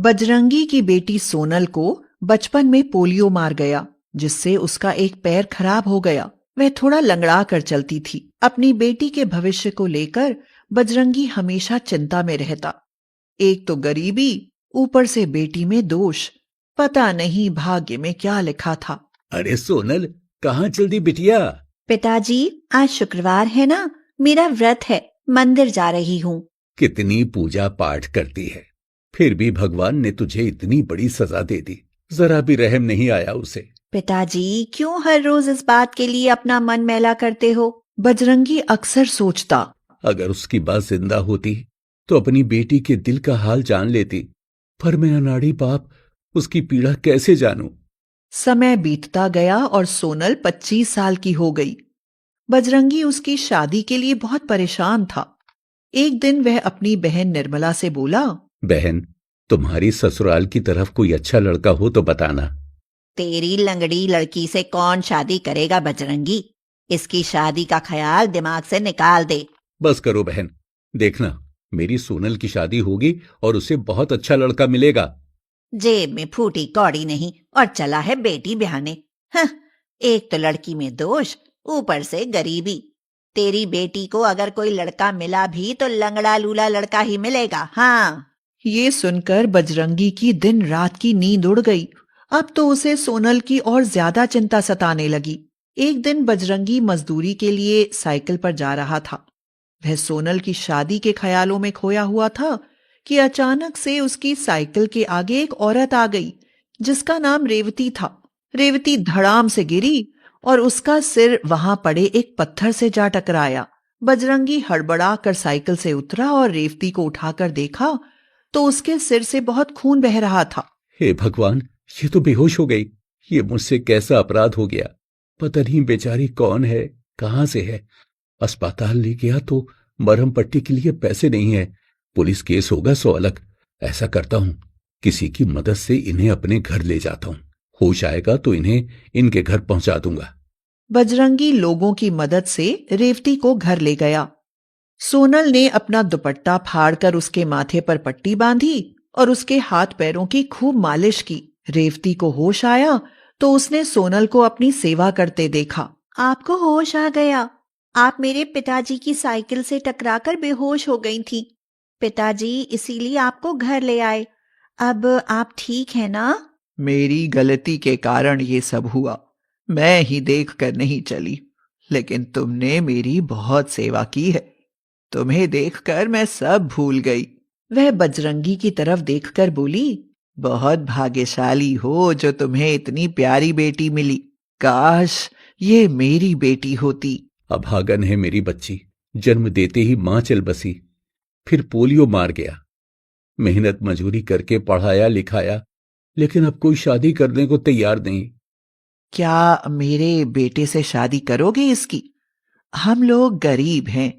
बजरंगी की बेटी सोनल को बचपन में पोलियो मार गया, जिससे उसका एक पैर खराब हो गया। वह थोड़ा लंगड़ा कर चलती थी। अपनी बेटी के भविष्य को लेकर बजरंगी हमेशा चिंता में रहता। एक तो गरीबी, ऊपर से बेटी में दोष। पता नहीं भाग्य में क्या लिखा था। अरे सोनल, कहाँ चल दी बिटिया? पिताजी, आज शुक्रवार है ना, मेरा व्रत है, मंदिर जा रही हूँ। कितनी पूजा पाठ करती है, फिर भी भगवान ने तुझे इतनी बड़ी सजा दे दी। जरा भी रहम नहीं आया उसे। पिताजी, क्यों हर रोज इस बात के लिए अपना मन मैला करते हो? बजरंगी अक्सर सोचता। अगर उसकी बात जिंदा होती तो अपनी बेटी के दिल का हाल जान लेती, पर मैं अनाड़ी बाप उसकी पीड़ा कैसे जानूं? समय बीतता गया और सोनल 25 साल की हो गई। बजरंगी उसकी शादी के लिए बहुत परेशान था। एक दिन वह अपनी बहन निर्मला से बोला, बहन, तुम्हारी ससुराल की तरफ कोई अच्छा लड़का हो तो बताना। तेरी लंगड़ी लड़की से कौन शादी करेगा बजरंगी? इसकी शादी का ख्याल दिमाग से निकाल दे। बस करो बहन, देखना मेरी सोनल की शादी होगी और उसे बहुत अच्छा लड़का मिलेगा। जेब में फूटी कौड़ी नहीं और चला है बेटी ब्याहने। हं, एक तो लड़की में दोष, ऊपर से गरीबी। तेरी बेटी को अगर कोई लड़का मिला भी तो लंगड़ा लूला लड़का ही मिलेगा। हाँ। ये सुनकर बजरंगी की दिन रात की नींद उड़ गई। अब तो उसे सोनल की और ज्यादा चिंता सताने लगी। एक दिन बजरंगी मजदूरी के लिए साइकिल पर जा रहा था। वह सोनल की शादी के ख्यालों में खोया हुआ था कि अचानक से उसकी साइकिल के आगे एक औरत आ गई, जिसका नाम रेवती था। रेवती धड़ाम से गिरी और उसका सिर वहां पड़े एक पत्थर से जा टकराया। बजरंगी हड़बड़ा कर साइकिल से उतरा और रेवती को उठाकर देखा तो उसके सिर से बहुत खून बह रहा था। हे भगवान, ये तो बेहोश हो गई। ये मुझसे कैसा अपराध हो गया? पता नहीं बेचारी कौन है, कहाँ से है। अस्पताल ले गया तो मरहम पट्टी के लिए पैसे नहीं है। पुलिस केस होगा सो अलग। ऐसा करता हूँ, किसी की मदद से इन्हें अपने घर ले जाता हूँ। होश आएगा तो इन्हें इनके घर पहुंचा दूंगा। बजरंगी लोगों की मदद से रेवती को घर ले गया। सोनल ने अपना दुपट्टा फाड़कर उसके माथे पर पट्टी बांधी और उसके हाथ पैरों की खूब मालिश की। रेवती को होश आया तो उसने सोनल को अपनी सेवा करते देखा। आपको होश आ गया। आप मेरे पिताजी की साइकिल से टकराकर बेहोश हो गई थी। पिताजी इसीलिए आपको घर ले आए। अब आप ठीक है ना? मेरी गलती के कारण ये सब हुआ। मैं ही देख कर नहीं चली, लेकिन तुमने मेरी बहुत सेवा की है। तुम्हें देखकर मैं सब भूल गई। वह बजरंगी की तरफ देखकर बोली, बहुत भाग्यशाली हो जो तुम्हें इतनी प्यारी बेटी मिली। काश ये मेरी बेटी होती। अभागन है मेरी बच्ची, जन्म देते ही मां चल बसी, फिर पोलियो मार गया। मेहनत मजूरी करके पढ़ाया लिखाया, लेकिन अब कोई शादी करने को तैयार नहीं। क्या मेरे बेटे से शादी करोगे इसकी? हम लोग गरीब हैं।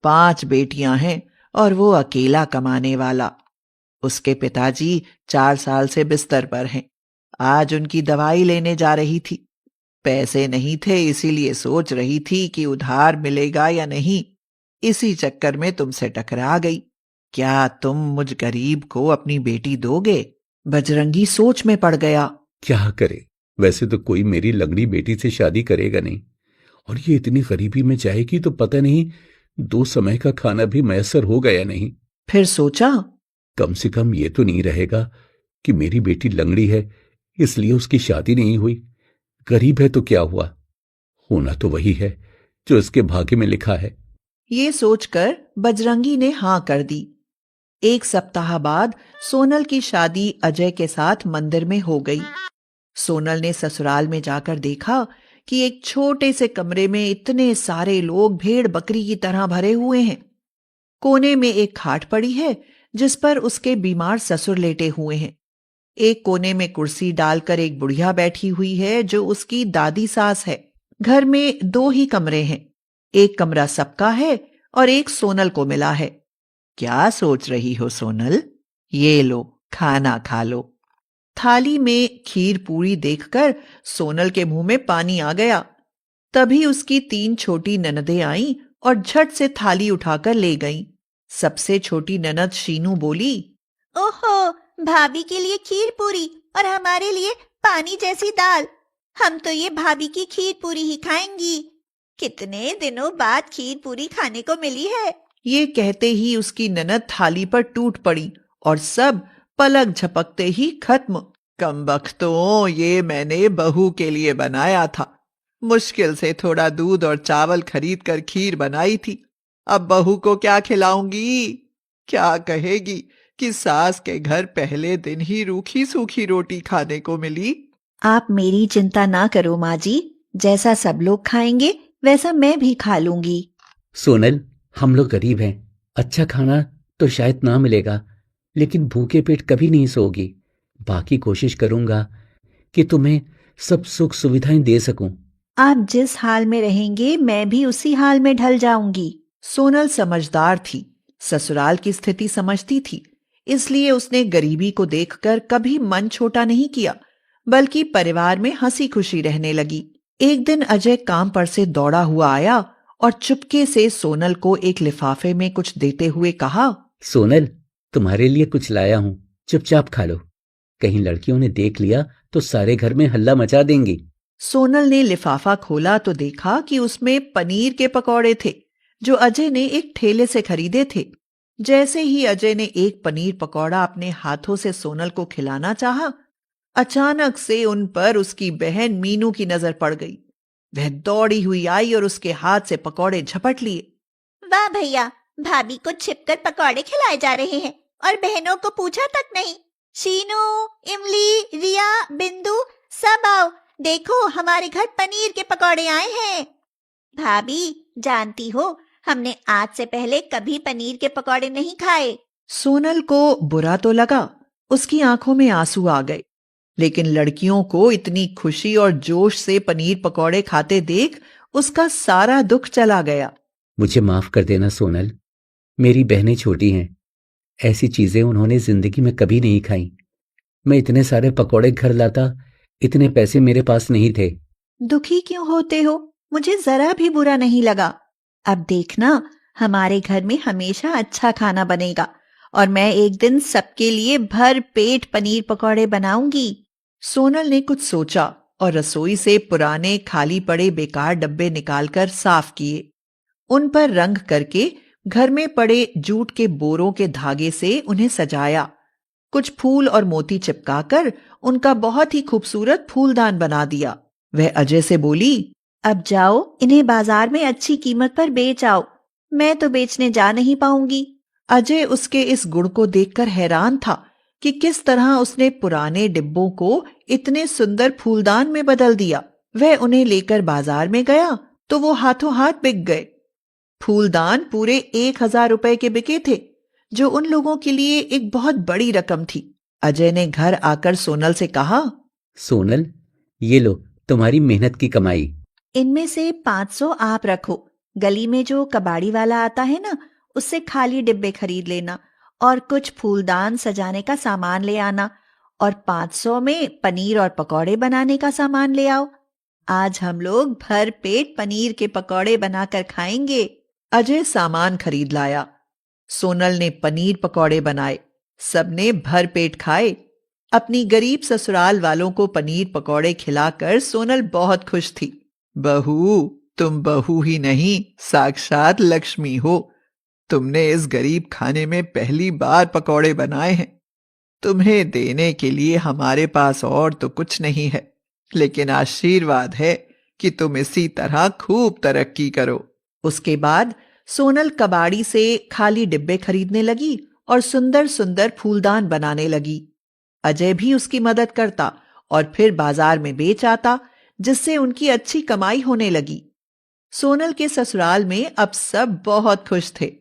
5 बेटियां हैं और वो अकेला कमाने वाला। उसके पिताजी 4 साल से बिस्तर पर हैं। आज उनकी दवाई लेने जा रही थी। पैसे नहीं थे, इसीलिए सोच रही थी कि उधार मिलेगा या नहीं। इसी चक्कर में तुमसे टकरा गई। क्या तुम मुझ गरीब को अपनी बेटी दोगे? बजरंगी सोच में पड़ गया। क्या करे, वैसे तो कोई मेरी लंगड़ी बेटी से शादी करेगा नहीं, और ये इतनी गरीबी में जाएगी तो पता नहीं 2 समय का खाना भी मैसर होगा या नहीं। फिर सोचा, कम से कम ये तो नहीं रहेगा कि मेरी बेटी लंगड़ी है इसलिए उसकी शादी नहीं हुई। गरीब है तो क्या हुआ, होना तो वही है जो इसके भाग्य में लिखा है। ये सोचकर बजरंगी ने हां कर दी। 1 सप्ताह बाद सोनल की शादी अजय के साथ मंदिर में हो गई। सोनल ने ससुराल में जाकर देखा कि एक छोटे से कमरे में इतने सारे लोग भेड़ बकरी की तरह भरे हुए हैं। कोने में एक खाट पड़ी है जिस पर उसके बीमार ससुर लेटे हुए हैं। एक कोने में कुर्सी डालकर एक बुढ़िया बैठी हुई है जो उसकी दादी सास है। घर में 2 ही कमरे हैं। एक कमरा सबका है और एक सोनल को मिला है। क्या सोच रही हो सोनल? ये लो, खाना खा लो। थाली में खीर पूरी देखकर सोनल के मुंह में पानी आ गया। तभी उसकी 3 छोटी ननदें आईं और झट से थाली उठाकर ले गईं। सबसे छोटी ननद शीनू बोली, ओहो, भाभी के लिए खीर पूरी और हमारे लिए पानी जैसी दाल। हम तो ये भाभी की खीर पूरी ही खाएंगी। कितने दिनों बाद खीर पूरी खाने को मिली है। ये कहते ही उसकी ननद थाली पर टूट पड़ी और सब पलक झपकते ही खत्म। कमबख्तों, ये मैंने बहू के लिए बनाया था। मुश्किल से थोड़ा दूध और चावल खरीद कर खीर बनाई थी। अब बहू को क्या खिलाऊंगी? क्या कहेगी कि सास के घर पहले दिन ही रूखी सूखी रोटी खाने को मिली। आप मेरी चिंता ना करो माँ जी, जैसा सब लोग खाएंगे वैसा मैं भी खा लूंगी। सोनल, हम लोग गरीब हैं, अच्छा खाना तो शायद ना मिलेगा, लेकिन भूखे पेट कभी नहीं सोओगी। बाकी कोशिश करूंगा कि तुम्हें सब सुख सुविधाएं दे सकूं। आप जिस हाल में रहेंगे मैं भी उसी हाल में ढल जाऊंगी। सोनल समझदार थी, ससुराल की स्थिति समझती थी, इसलिए उसने गरीबी को देखकर कभी मन छोटा नहीं किया, बल्कि परिवार में हंसी खुशी रहने लगी। एक दिन अजय काम पर से दौड़ा हुआ आया और चुपके से सोनल को एक लिफाफे में कुछ देते हुए कहा, सोनल, तुम्हारे लिए कुछ लाया हूं, चुपचाप खा लो। कहीं लड़कियों ने देख लिया तो सारे घर में हल्ला मचा देंगी। सोनल ने लिफाफा खोला तो देखा कि उसमें पनीर के पकौड़े थे, जो अजय ने एक ठेले से खरीदे थे। जैसे ही अजय ने एक पनीर पकौड़ा अपने हाथों से सोनल को खिलाना चाहा, अचानक से उन पर उसकी बहन मीनू की नजर पड़ गई। वह दौड़ी हुई आई और उसके हाथ से पकौड़े झपट लिए। वाह भैया, भाभी को छिपकर पकौड़े खिलाए जा रहे हैं और बहनों को पूछा तक नहीं। शीनू, इमली, रिया, बिंदु, सब आओ, देखो हमारे घर पनीर के पकौड़े आए हैं। भाभी, जानती हो हमने आज से पहले कभी पनीर के पकौड़े नहीं खाए। सोनल को बुरा तो लगा, उसकी आंखों में आंसू आ गए, लेकिन लड़कियों को इतनी खुशी और जोश से पनीर पकौड़े खाते देख उसका सारा दुख चला गया। मुझे माफ कर देना सोनल, मेरी बहनें छोटी हैं, ऐसी चीजें उन्होंने जिंदगी में कभी नहीं खाई। मैं इतने सारे पकौड़े घर लाता, इतने पैसे मेरे पास नहीं थे। दुखी क्यों होते हो? मुझे जरा भी बुरा नहीं लगा। अब देखना, हमारे घर में हमेशा अच्छा खाना बनेगा और मैं एक दिन सबके लिए भर पेट पनीर पकौड़े बनाऊंगी। सोनल ने कुछ सोचा और रसोई से पुराने खाली पड़े बेकार डब्बे निकालकर साफ किए। उन पर रंग करके घर में पड़े जूट के बोरों के धागे से उन्हें सजाया। कुछ फूल और मोती चिपकाकर उनका बहुत ही खूबसूरत फूलदान बना दिया। वह अजय से बोली, अब जाओ इन्हें बाजार में अच्छी कीमत पर बेच आओ। मैं तो बेचने जा नहीं पाऊंगी। अजय उसके इस गुण को देखकर हैरान था कि किस तरह उसने पुराने डिब्बों को इतने सुंदर फूलदान में बदल दिया। वह उन्हें लेकर बाजार में गया तो वो हाथों हाथ बिक गए। फूलदान पूरे 1000 रुपए के बिके थे, जो उन लोगों के लिए एक बहुत बड़ी रकम थी। अजय ने घर आकर सोनल से कहा, सोनल, ये लो तुम्हारी मेहनत की कमाई। इनमें से 500 आप रखो। गली में जो कबाड़ी वाला आता है ना, उससे खाली डिब्बे खरीद लेना और कुछ फूलदान सजाने का सामान ले आना और 500 में पनीर और पकौड़े बनाने का सामान ले आओ। आज हम लोग भर पेट पनीर के पकौड़े बनाकर खाएंगे। अजय सामान खरीद लाया। सोनल ने पनीर पकौड़े बनाए, सबने भर पेट खाए। अपनी गरीब ससुराल वालों को पनीर पकौड़े खिलाकर सोनल बहुत खुश थी। बहू, तुम बहू ही नहीं, साक्षात लक्ष्मी हो। तुमने इस गरीब खाने में पहली बार पकौड़े बनाए हैं। तुम्हें देने के लिए हमारे पास और तो कुछ नहीं है, लेकिन आशीर्वाद है कि तुम इसी तरह खूब तरक्की करो। उसके बाद सोनल कबाड़ी से खाली डिब्बे खरीदने लगी और सुंदर सुंदर फूलदान बनाने लगी। अजय भी उसकी मदद करता और फिर बाजार में बेच आता, जिससे उनकी अच्छी कमाई होने लगी। सोनल के ससुराल में अब सब बहुत खुश थे।